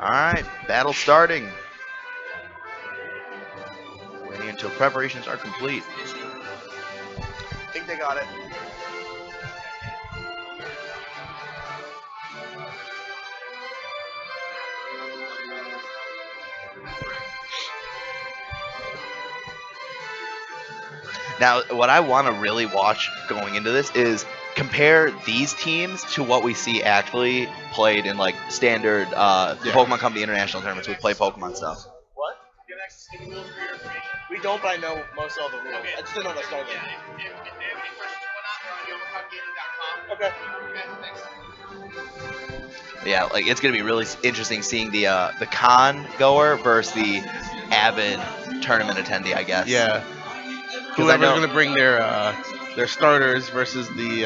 All right, battle starting. Waiting until preparations are complete. I think they got it. Now, what I want to really watch going into this is compare these teams to what we see actually played in like standard Pokemon Company international tournaments. We play Pokemon stuff. What? We don't, but I know most of all the rules. Okay. I just don't know the start. Okay. Yeah, like it's gonna be really interesting seeing the con goer versus the avid tournament attendee, I guess. Yeah. Because I Whoever's know. going to bring their starters versus the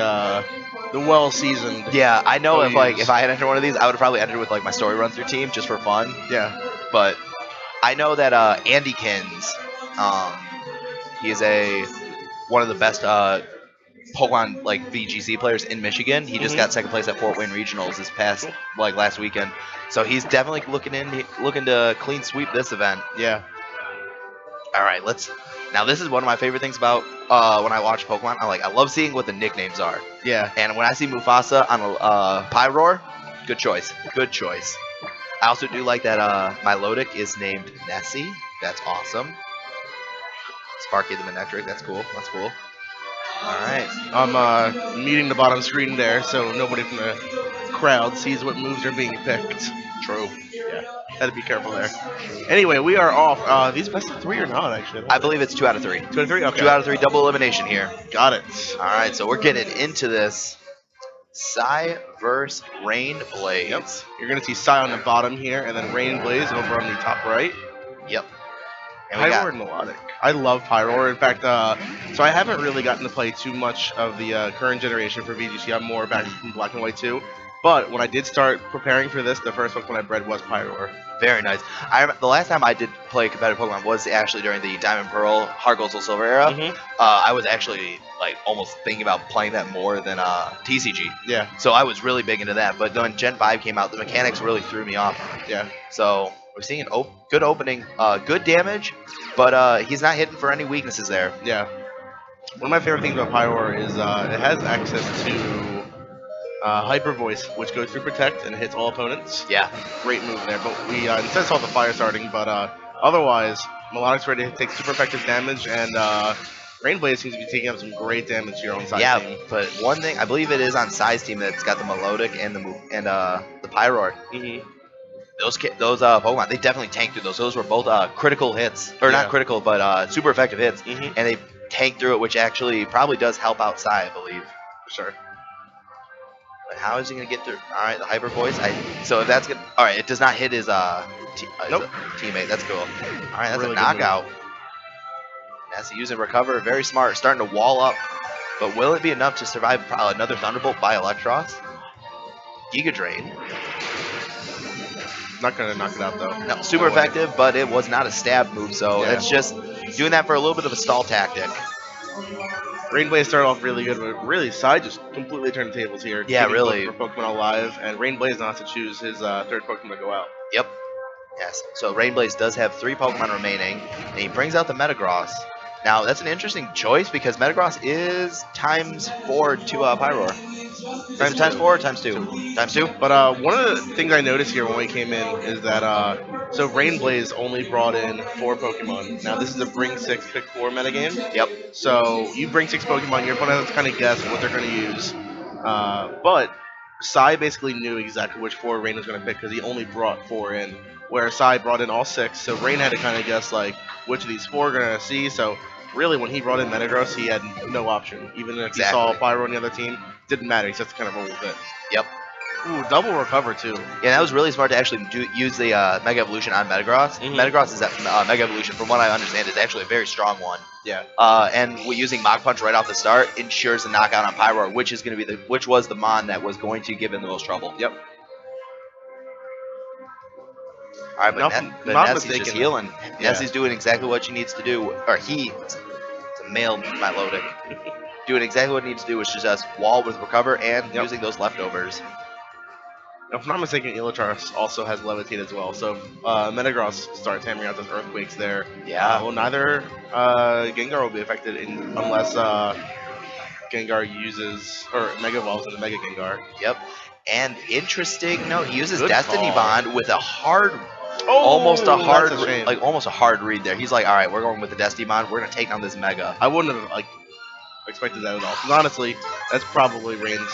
well seasoned. Yeah, I know OUs. if I had entered one of these, I would have probably entered with like my story run through team just for fun. Yeah. But I know that Andy Kins, he is one of the best Pokemon like VGC players in Michigan. He just got second place at Fort Wayne Regionals this past last weekend. So he's definitely looking to clean sweep this event. Yeah. All right, let's. Now this is one of my favorite things about when I watch Pokemon. I love seeing what the nicknames are. Yeah. And when I see Mufasa on a Pyroar, good choice. Good choice. I also do like that Milotic is named Nessie. That's awesome. Sparky the Manectric. That's cool. That's cool. All right. I'm muting the bottom screen there so nobody from the crowd sees what moves are being picked. True. Yeah. Had to be careful there. Anyway, we are off. These best of 3 or not, actually? I believe it's 2 out of 3. 2 out of 3? Okay. 2 out of 3 double elimination here. Got it. All right, so we're getting into this. Psy versus Rain Blaze. Yep. You're going to see Psy on the bottom here, and then Rain Blaze over on the top right. Yep. And we Pyroar got and Melodic. I love Pyroar. In fact, so I haven't really gotten to play too much of the current generation for VGC. I'm more back in Black and White 2. But when I did start preparing for this, the first Pokemon I bred was Pyroar. very nice. The last time I did play competitive Pokemon was actually during the Diamond Pearl, Heart Gold Soul Silver era. I was actually like almost thinking about playing that more than TCG. Yeah. So I was really big into that. But when Gen 5 came out, the mechanics really threw me off. Yeah. So we're seeing an good opening, good damage, but he's not hitting for any weaknesses there. Yeah. One of my favorite things about Pyroar is it has access to Hyper Voice, which goes through Protect and hits all opponents. Yeah. Great move there. But we instead saw the fire starting, but otherwise, Melodic's ready to take super effective damage, and Rain Blaze seems to be taking up some great damage here on side Yeah, team. but one thing I believe it is on Sai's team that's got the Melodic and the Pyroar. Those Pokemon, they definitely tanked through those. Those were both critical hits, or not critical, but super effective hits, and they tanked through it, which actually probably does help out Sai, I believe. For sure. But how is he gonna get through? All right, the Hyper Voice. So if that's good. All right, it does not hit his teammate. That's cool. All right, that's Really a good move. knockout. Nessie using Recover, very smart, starting to wall up. But will it be enough to survive another Thunderbolt by Electros? Giga Drain. Not gonna knock it out though. No, super effective, but it was not a stab move, so Yeah. it's just doing that for a little bit of a stall tactic. Rain Blaze started off really good, but really Sai just completely turned the tables here. Yeah, Taking really. both for Pokemon alive, and Rain Blaze now has to choose his third Pokemon to go out. Yep. Yes. So Rainblaze does have 3 Pokemon remaining, and he brings out the Metagross. Now that's an interesting choice because Metagross is ×4 to Pyroar. Is it ×4 or ×2? ×2. But one of the things I noticed here when we came in is that so Rain Blaze only brought in 4 Pokemon. Now this is a bring 6, pick 4 metagame. Yep. So you bring 6 Pokemon, your opponent has to kind of guess what they're going to use. But Sai basically knew exactly which 4 Rain was going to pick because he only brought 4 in, where Sai brought in all 6. So Rain had to kind of guess like which of these 4 are going to see. So really, when he brought in Metagross, he had no option. Even if he saw Pyro on the other team, didn't matter. He just had to kind of roll with it. Yep. Ooh, double recover too. Yeah, that was really smart to actually use the Mega Evolution on Metagross. Metagross is Mega Evolution, from what I understand, is actually a very strong one. Yeah. And using Mach Punch right off the start ensures the knockout on Pyroar, which was the Mon that was going to give him the most trouble. Yep. All right, but not Nessie's just mistaken. healing. Yeah. Nessie's doing exactly what she needs to do, or it's a male Milotic, doing exactly what he needs to do, which is just wall with Recover and using those leftovers. if I'm not mistaken, Illatar also has Levitate as well. So Metagross starts hammering out those Earthquakes there. Yeah. Well, neither Gengar will be affected unless Gengar uses or Mega Evolves into Mega Gengar. Yep. And interesting note, he uses Good Destiny call. Bond with a hard, Oh, almost a hard, that's a shame. like almost a hard read there. He's like, all right, we're going with the Destiny Bond. We're gonna take on this Mega. I wouldn't have expected that at all. Because honestly, that's probably Rain's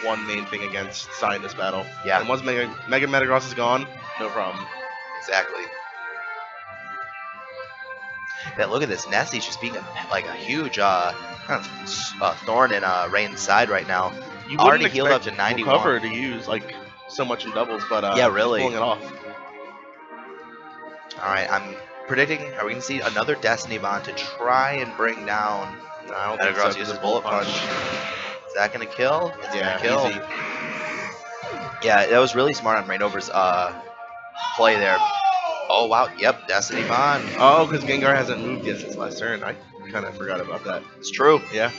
one main thing against Sai in this battle. Yeah. And once Mega Metagross is gone, no problem. Exactly. Yeah, look at this. Nessie's just being like a huge thorn in Rain's side right now. You Already wouldn't healed up expect to 91. Recover to use like so much in doubles, but Yeah, he's really. pulling it off. All right, I'm predicting. Are we gonna see another Destiny Bond to try and bring down? No, I don't think so, Metagross 'cause uses it's Bullet Punch. Is that gonna kill? It's Yeah, gonna kill. easy. Yeah, that was really smart on Rainover's play there. Oh wow, yep, Destiny Bond. Oh, because Gengar hasn't moved yet since last turn. I kind of forgot about that. It's true. Yeah.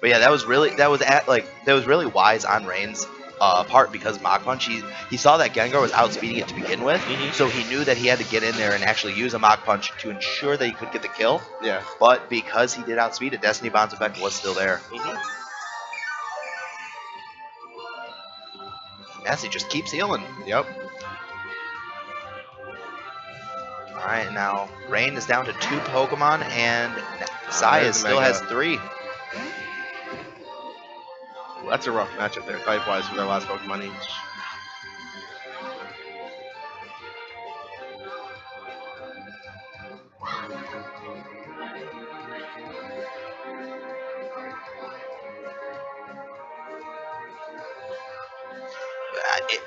But yeah, that was really wise on Rain's part because Mach Punch, he saw that Gengar was outspeeding it to begin with, so he knew that he had to get in there and actually use a Mach Punch to ensure that he could get the kill. Yeah. But because he did outspeed it, Destiny Bond's effect was still there. Nessie just keeps healing. Yep. Alright, now Rain is down to 2 Pokemon and Sai there's still Mega. has 3. Well, that's a rough matchup there, type-wise, for their last Pokemon each.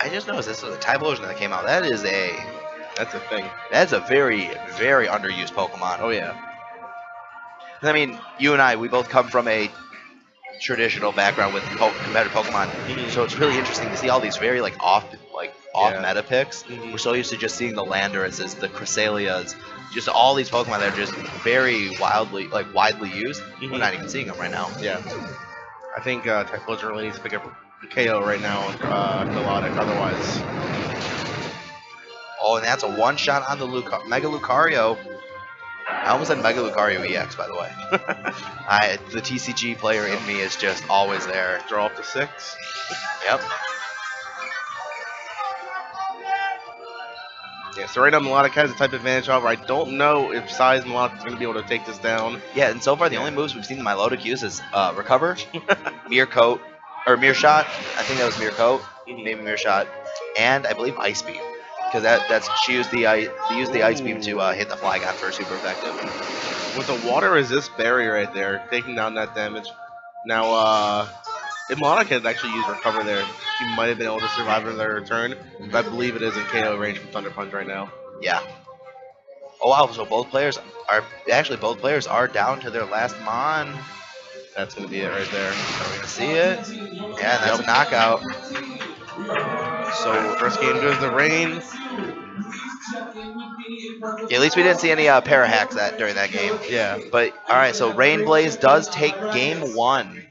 I just noticed this was a Typhlosion that came out. That's a thing. a very, very underused Pokemon. Oh yeah. I mean, you and I, we both come from a traditional background with competitive Pokemon, so it's really interesting to see all these very off Yeah. meta picks. We're so used to just seeing the Landorus, the Cressalias, just all these Pokemon that are just very widely used. We're not even seeing them right now. Yeah. I think Typhlosion really needs to pick up a KO right now on Melodic, otherwise. Oh, and that's a one-shot on the Mega Lucario. I almost said Mega Lucario EX, by the way. The TCG player in me is just always there. Draw up to 6. Yep. Yeah, so right now Melodic has a type advantage. However, I don't know if Sai's Melodic is going to be able to take this down. Yeah, and so far the only moves we've seen Milotic use is Recover, Mirror Coat, or Mirror Shot. I think that was Mirror Coat, maybe Mirror Shot, and I believe Ice Beam. Because she used the Ice Beam to hit the Flygon for super effective. With the water resist barrier right there, taking down that damage. Now, if Melodic had actually used Recover there, she might have been able to survive another turn. But I believe it is in KO range from Thunder Punch right now. Yeah. Oh wow, so both players are down to their last Mon. That's going to be it right there. Are we going to see it? Yeah, that's a knockout. So first game goes to Rain. Yeah, at least we didn't see any para hacks during that game. Yeah. But all right, so Rain Blaze does take game 1.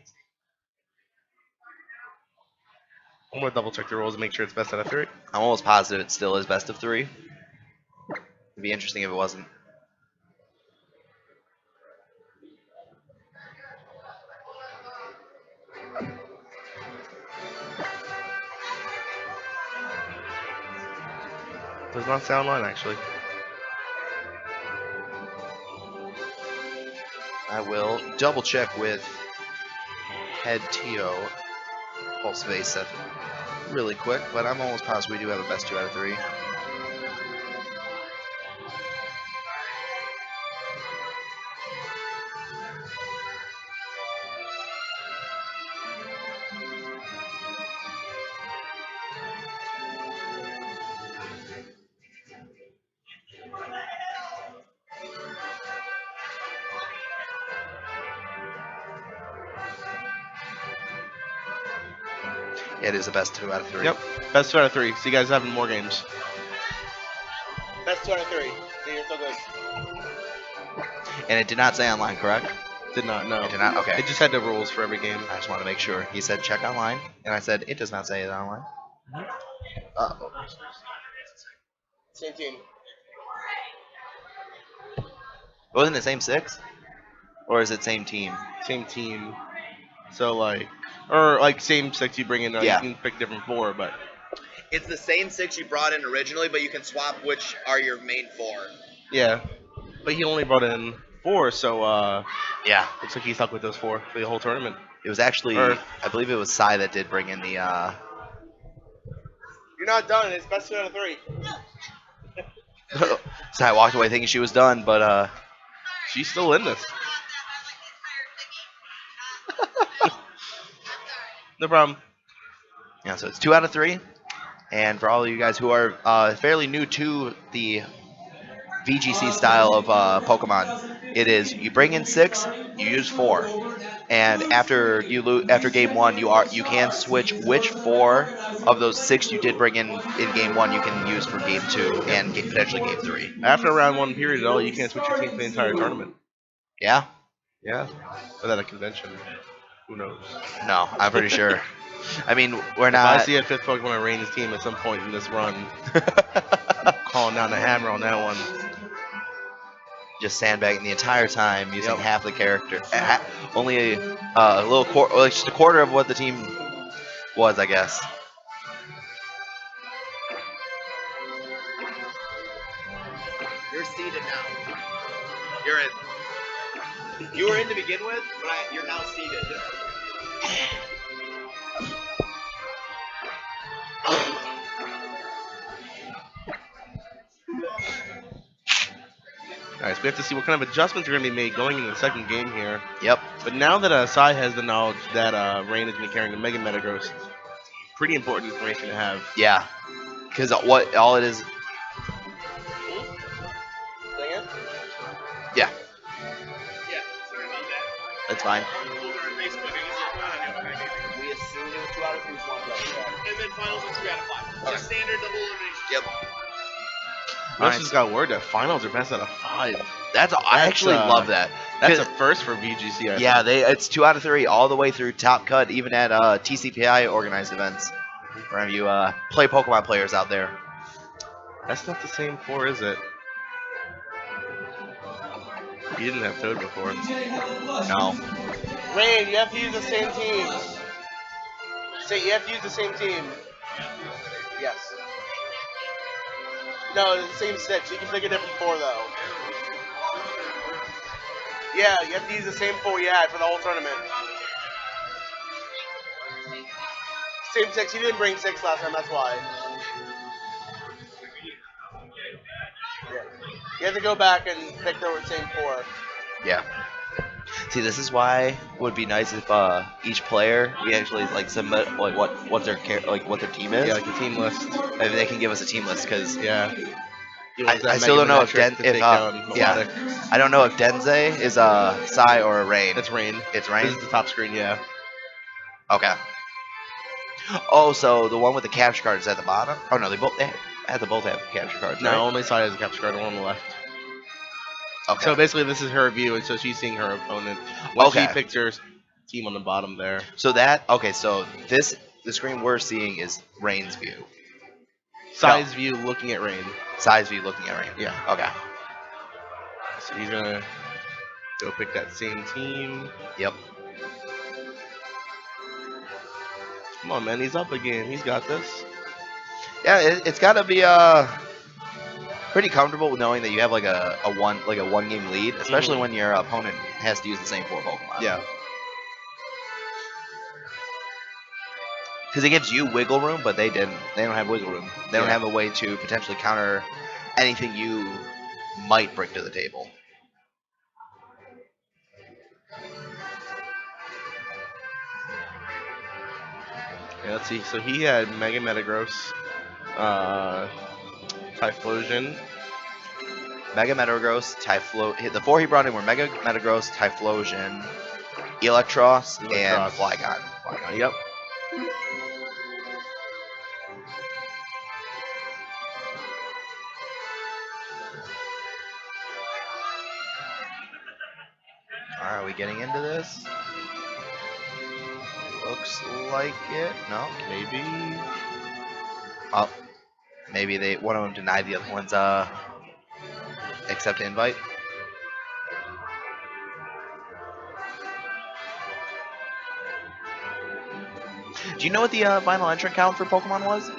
I'm going to double check the rules and make sure it's best out of 3. I'm almost positive it still is best of 3. It'd be interesting if it wasn't. Does not sound line actually. I will double check with Head Tio Pulse Base set really quick, but I'm almost positive we do have a best 2 out of 3. It is a best 2 out of 3. Yep, best 2 out of 3. So you guys having more games. Best 2 out of 3. So you're still good. And it did not say online, correct? Did not, no. It did not? Okay. It just had the rules for every game. I just want to make sure. He said check online, and I said it does not say it online. Uh-oh. Same team. Wasn't it same 6? Or is it same team? Same team. So like, or like same 6 you bring in. Yeah. You can pick different 4, but It's the same 6 you brought in originally, but you can swap which are your main 4. yeah. But he only brought in 4, so Yeah. looks like he's stuck with those 4 for the whole tournament. It was actually, Or- I believe it was Sai that did bring in the. You're not done. It's best 2 out of 3. Sai walked away thinking she was done, but She's still in this. No problem. yeah. So it's 2 out of 3, and for all of you guys who are fairly new to the VGC style of Pokemon, it is you bring in 6, you use 4, and after after game 1, you can switch which 4 of those 6 you did bring in game 1 you can use for game 2 and potentially game 3. After round 1 period at all, you can't switch your team for the entire tournament. Yeah? Yeah. Without a convention. Who knows? No, I'm pretty sure. I mean, we're If I not. see a 5th Pokemon Rain's team at some point in this run, calling down the hammer on that one. Just sandbagging the entire time using Yep. half the character. Only a little like just a quarter of what the team was, I guess. You're seated now. You're in. You were in to begin with, but you're now seated. Alright, so we have to see what kind of adjustments are going to be made going into the second game here. Yep. But now that Sai has the knowledge that Rain is going to be carrying the Mega Metagross, pretty important information to have. Yeah. Because what all it is. Dang it. Yeah, Yeah, sorry about that. that's fine. Over on Facebook, I guess you're not on it. We assumed it was 2 out of 3, 1 out of 3. And then finals is 3 out of 5. Just standard double elimination. Yep. We also just got word that finals are best out of 5. I actually love that. That's a 'Cause- first for VGC. I Yeah, think. it's 2 out of 3 all the way through top cut, even at TCPI organized events. For any of you play Pokemon players out there. That's not the same 4, is it? You didn't have Toad before. No. Rain, you have to use the same team. You have to use the same team. Yes. No, it's the same 6. You can pick a different 4 though. Yeah, you have to use the same 4 you had for the whole tournament. Same 6. You didn't bring 6 last time, that's why. Yeah. You have to go back and pick the same 4. Yeah. See, this is why it would be nice if each player we actually like submit like what their what their team is. Yeah, like a team list. If they can give us a team list, because Yeah. I still don't know if I don't know if Denze is a Sai or a Rain. That's Rain. It's Rain. This is the top screen, yeah. Okay. Oh, so the one with the capture card is at the bottom? Oh no, they both have capture cards. No, right? only Sai has a capture card, the one on the left. Okay. So basically, this is her view, and so she's seeing her opponent. Once Okay. she picks her team on the bottom there. So the screen we're seeing is Rain's view. Sai's view looking at Rain. Sai's view looking at Rain. Yeah. Okay. So he's gonna go pick that same team. Yep. Come on, man, he's up again. He's got this. Yeah, it's got to be pretty comfortable knowing that you have like a one game lead, especially when your opponent has to use the same 4 Pokemon. Yeah. Because it gives you wiggle room, but they didn't. They don't have wiggle room. They don't Yeah. have a way to potentially counter anything you might bring to the table. Yeah, let's see. So he had Mega Metagross, Typhlosion. Mega Metagross, the 4 he brought in were Mega Metagross, Typhlosion, Eelektross, and Eelektross. Flygon. Yep. Alright, are we getting into this? Looks like it. No? Maybe. Oh, maybe one of them denied the other one's accept invite. Do you know what the final entrant count for Pokemon was?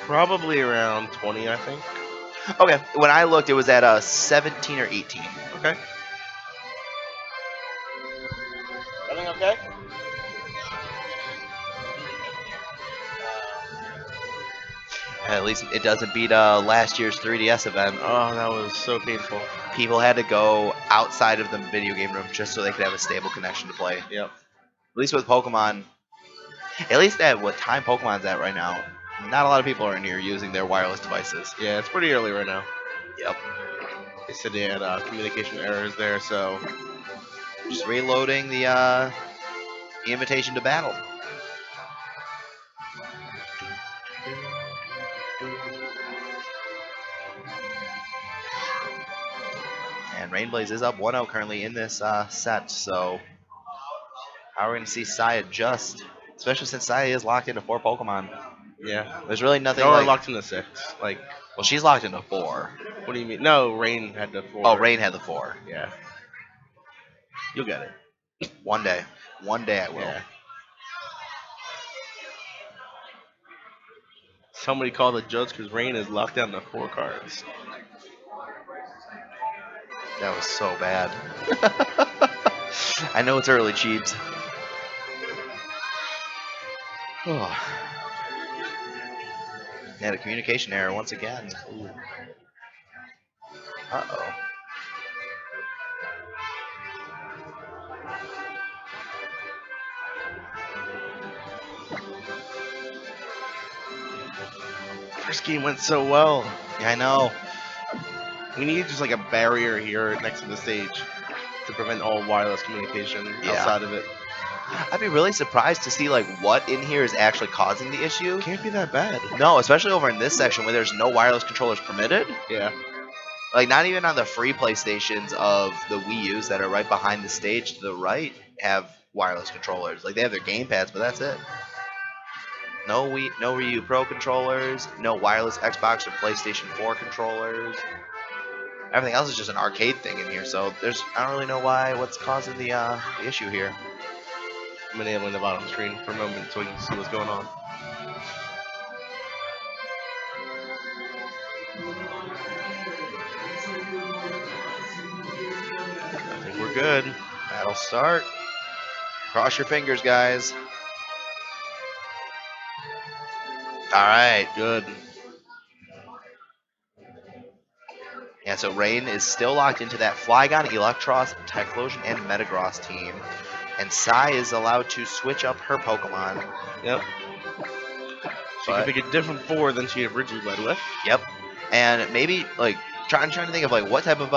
Probably around 20, I think. Okay, when I looked, it was at 17 or 18. Okay. Running okay? At least it doesn't beat last year's 3DS event. Oh, that was so painful. People had to go outside of the video game room just so they could have a stable connection to play. Yep. At least with Pokemon, at least at what time Pokemon's at right now, not a lot of people are in here using their wireless devices. Yeah, it's pretty early right now. Yep. They said they had communication errors there, so Just reloading the invitation to battle. And Rainblaze is up 1-0 currently in this set, so how are we going to see Sai adjust? Especially since Sai is locked into 4 Pokemon. yeah. There's really nothing No, we're like... locked into 6. Like, Well, she's locked into 4. what do you mean? No, Rain had the 4. Oh, Rain had the 4. Yeah. You'll get it. One day. One day I will. Yeah. Somebody call the judge because Rain is locked down to 4 cards. That was so bad. I know it's early, Cheebs. Oh. Had a communication error once again. Ooh. Uh-oh. First game went so well. Yeah, I know. We need just like a barrier here next to the stage to prevent all wireless communication Yeah. outside of it. I'd be really surprised to see like what in here is actually causing the issue. Can't be that bad. No, especially over in this section where there's no wireless controllers permitted. Yeah. Like not even on the free PlayStations of the Wii U's that are right behind the stage to the right have wireless controllers. Like they have their gamepads, but that's it. No Wii U Pro controllers, no wireless Xbox or PlayStation 4 controllers. Everything else is just an arcade thing in here, so I don't really know what's causing the issue here. I'm enabling the bottom screen for a moment so we can see what's going on. I think we're good. That'll start. Cross your fingers, guys. All right. Good. Yeah, so Rain is still locked into that Flygon, Electros, Typhlosion, and Metagross team. And Sai is allowed to switch up her Pokemon. Yep. She can pick a different 4 than she originally led with. Yep. And maybe, like, trying to think of, like, what type of,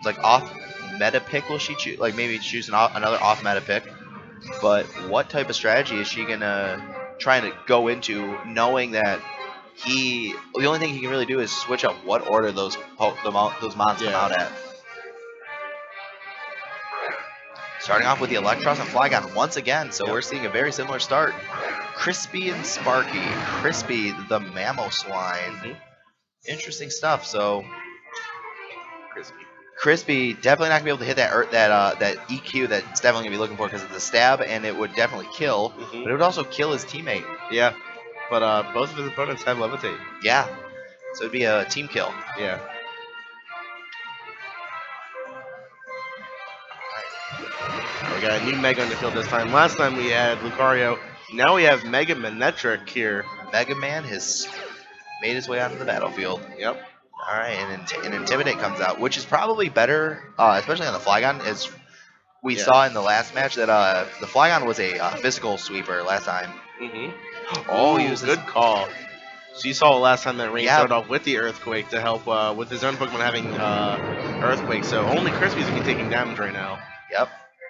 like, off-meta pick will she choose? Like, maybe choose another off-meta pick. But what type of strategy is she going to try to go into knowing that the only thing he can really do is switch up what order those mons come out at. Starting off with the Electros and Flygon once again, so we're seeing a very similar start. Crispy and Sparky. Crispy, the Mamoswine. Interesting stuff. So Crispy definitely not gonna be able to hit that EQ that's definitely gonna be looking for because it's a stab and it would definitely kill, but it would also kill his teammate. Yeah. But both of his opponents have Levitate. Yeah. So it'd be a team kill. Yeah. We got a new Mega on the field this time. Last time we had Lucario. Now we have Mega Manetric here. Mega Man has made his way onto the battlefield. Yep. All right, and Intimidate comes out, which is probably better, especially on the Flygon, as we saw in the last match that the Flygon was a physical sweeper last time. Oh, he was good call. So you saw last time that Rain started off with the Earthquake to help with his own Pokemon having Earthquake, so only Crispy's gonna be taking damage right now. Yep.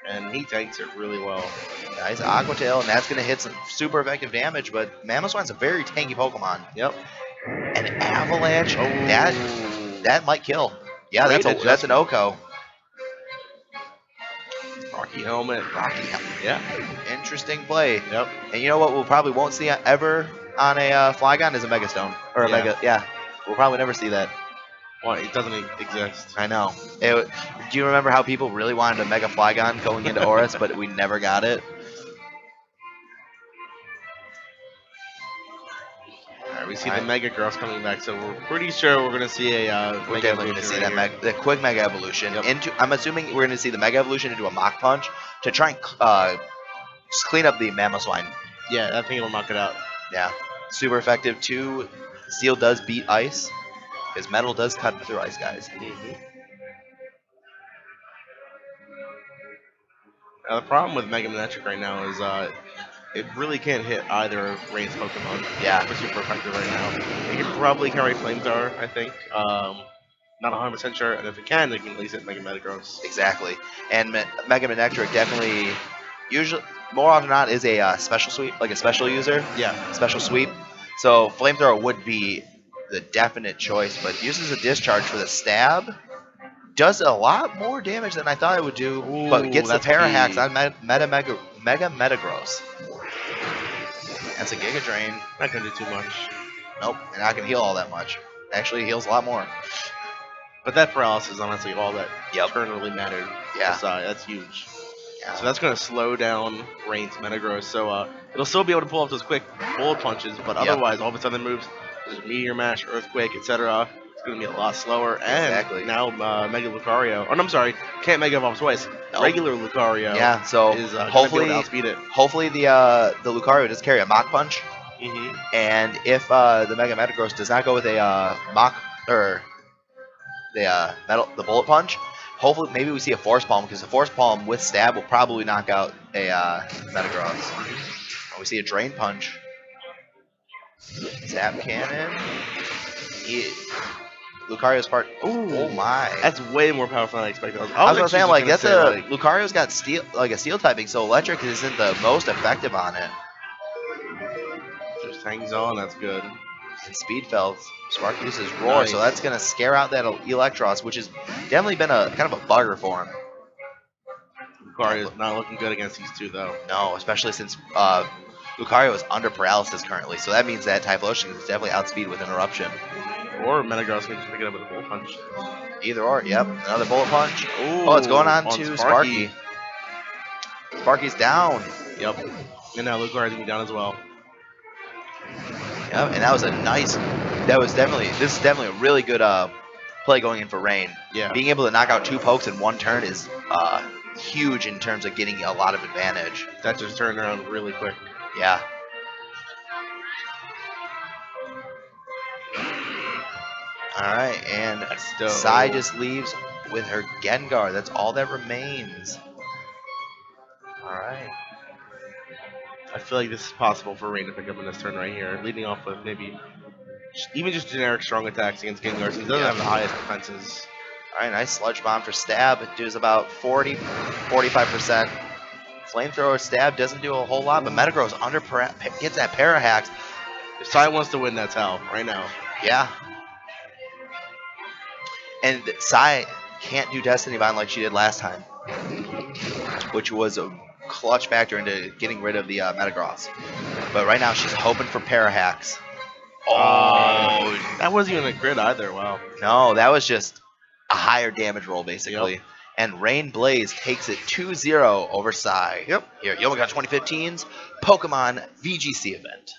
And he tanks it really well. Nice Aqua Tail, and that's going to hit some super effective damage, but Mamoswine's a very tanky Pokemon. Yep. An Avalanche, that might kill. Yeah, that's an Oko. Rocky Helmet. Rocky Helmet. Yeah. Interesting play. Yep. And you know what we probably won't see ever on a Flygon is a Mega Stone or a Yeah. Mega. Yeah, we'll probably never see that. Well, it doesn't exist. I know. Do you remember how people really wanted a Mega Flygon going into Oris, but we never got it? Alright, we see Alright. the Mega Girls coming back, so we're pretty sure we're gonna see a We're Mega definitely going to Evolution see right that here. the quick Mega Evolution Yep. into. I'm assuming we're going to see the Mega Evolution into a Mach Punch to try and just clean up the Mamoswine. Yeah, that thing will knock it out. Yeah, super effective. 2 Steel does beat Ice because Metal does cut through Ice, guys. Now, the problem with Mega Manectric right now is it really can't hit either of Rain's Pokemon. Yeah. We're super effective right now. It can probably carry Flamethrower, I think. Not 100% sure, and if it can, it can at least hit Mega Metagross. Exactly. And Mega Manectric definitely, usually, more often than not, is a special sweep, like a special user. Yeah. Special sweep. So Flamethrower would be the definite choice, but uses a discharge for the stab. Does a lot more damage than I thought it would do, but Ooh, gets the that's Parahacks key. on Mega Metagross. That's a Giga Drain. Not gonna do too much. Nope, and not gonna heal all that much. Actually, it heals a lot more. But that paralysis is honestly all that Yep. turn really mattered. Yeah. That's huge. Yeah. So that's going to slow down Rain's Metagross. So it'll still be able to pull up those quick bullet punches, but Yep. otherwise, all of its other moves, there's Meteor Mash, Earthquake, etc. It's going to be a lot slower. And Exactly. now Mega Lucario. Oh, no, I'm sorry. Can't Mega Evolve twice. Nope. Regular Lucario Yeah, so is hopefully, going to be able to outspeed it. hopefully the Lucario does carry a Mach Punch, Mm-hmm. and if the Mega Metagross does not go with a Mach or the Bullet Punch, hopefully maybe we see a Force Palm because the Force Palm with Stab will probably knock out a Metagross. And we see a Drain Punch. Zap Cannon. Lucario's part. Ooh. Oh my! That's way more powerful than I expected. I was gonna say, like, that's say, Lucario's got steel, like a steel typing, so electric isn't the most effective on it. just hangs on. That's good. And Speed Fells, Spark uses Roar, so Nice. that's gonna scare out that Electros, which has definitely been a kind of a bugger for him. Lucario's not looking good against these two, though. No, especially since Lucario is under paralysis currently, so that means that Typhlosion is definitely outspeed with Interruption. Or Metagross can just pick it up with a Bullet Punch. Either or, yep. Another Bullet Punch. Ooh, Oh, it's going on to Sparky. Sparky. Sparky's down. Yep. And now Lucario's going down as well. Yep, and that was a nice. This is definitely a really good play going in for Rain. Yeah. Being able to knock out 2 pokes in 1 turn is huge in terms of getting a lot of advantage. That just turned around really quick. Yeah. All right, and dope. Sai just leaves with her Gengar. That's all that remains. All right. I feel like this is possible for Rain to pick up in this turn right here, leading off with maybe even just generic strong attacks against Gengar. He doesn't have the highest defenses. All right, nice Sludge Bomb for Stab. It does about 45%. Flamethrower Stab doesn't do a whole lot, but Metagross gets that Parahacks. If Sai wants to win, that's how, right now. Yeah. And Sai can't do Destiny Bond like she did last time, which was a clutch factor into getting rid of the Metagross. But right now she's hoping for Parahacks. Oh, That wasn't even a grid either, wow. no, that was just a higher damage roll, basically. Yep. And Rain Blaze takes it 2-0 over Sai. Yep. Here, Youmacon 2015's Pokemon VGC event.